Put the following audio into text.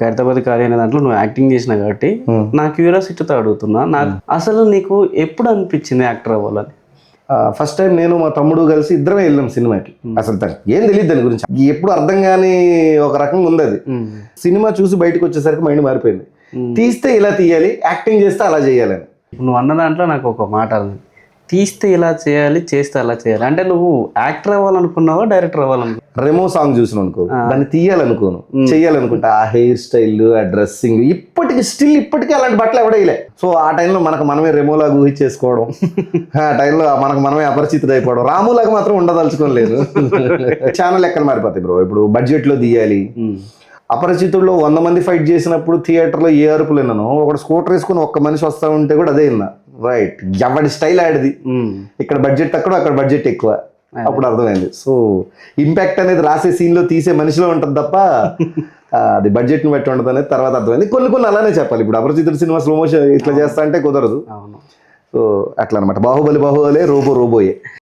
ఖైరతాబాద్ ఖాళీ అనే దాంట్లో నువ్వు యాక్టింగ్ చేసినా కాబట్టి నా క్యూరియాసిటీతో అడుగుతున్నా, నాకు అసలు నీకు ఎప్పుడు అనిపించింది యాక్టర్ అవ్వాలని? ఫస్ట్ టైం నేను మా తమ్ముడు కలిసి ఇద్దరమే వెళ్ళాం సినిమాకి. అసలు ఏం తెలియదు దాని గురించి, ఎప్పుడు అర్థం కాని ఒక రకంగా ఉంది అది. సినిమా చూసి బయటకు వచ్చేసరికి మైండ్ మారిపోయింది. తీస్తే ఇలా తీయాలి, యాక్టింగ్ చేస్తే అలా చేయాలని. నువ్వు అన్న దాంట్లో నాకు ఒక మాట ఉంది, తీస్తే ఇలా చేయాలి, చేస్తే అలా చేయాలి. అంటే నువ్వు యాక్టర్ అవ్వాలనుకున్నావా, డైరెక్టర్ అవ్వాలనుకున్నావా? రెమో సాంగ్ చూసిన అనుకో, దాన్ని తీయాలనుకోను, చెయ్యాలనుకుంటా. ఆ హెయిర్ స్టైల్, ఆ డ్రెస్సింగ్, ఇప్పటికీ అలాంటి బట్టలు ఎవడేయలే. సో ఆ టైంలో మనమే రెమోలాగా ఊహించేసుకోవడం, ఆ టైంలో మనమే అపరిచితుడు అయిపోవడం. రాములాగా మాత్రం ఉండదలుచుకోలేదు. ఛానల్ ఎక్కడ మారిపోతాయి బ్రో. ఇప్పుడు బడ్జెట్ లో తీయాలి. అపరిచితుల్లో 100 మంది ఫైట్ చేసినప్పుడు థియేటర్లో ఏ అరుపులు విన్నాను, ఒకటి స్కూటర్ వేసుకుని ఒక్క మనిషి వస్తా ఉంటే కూడా అదే విన్నా. రైట్, ఎవడి స్టైల్ ఆడిది. ఇక్కడ బడ్జెట్ తక్కువ, అక్కడ బడ్జెట్ ఎక్కువ. అప్పుడు అర్థమైంది. సో ఇంపాక్ట్ అనేది రాసే సీన్ లో తీసే మనిషిలో ఉంటుంది తప్ప అది బడ్జెట్ ని బట్టి ఉండదు అనేది తర్వాత అర్థమైంది. కొన్ని అలానే చెప్పాలి. ఇప్పుడు అపరిచితుడు సినిమా స్లో మోషన్ ఇట్లా చేస్తా అంటే కుదరదు. సో అట్లా అనమాట. బాహుబలి రోబోయే.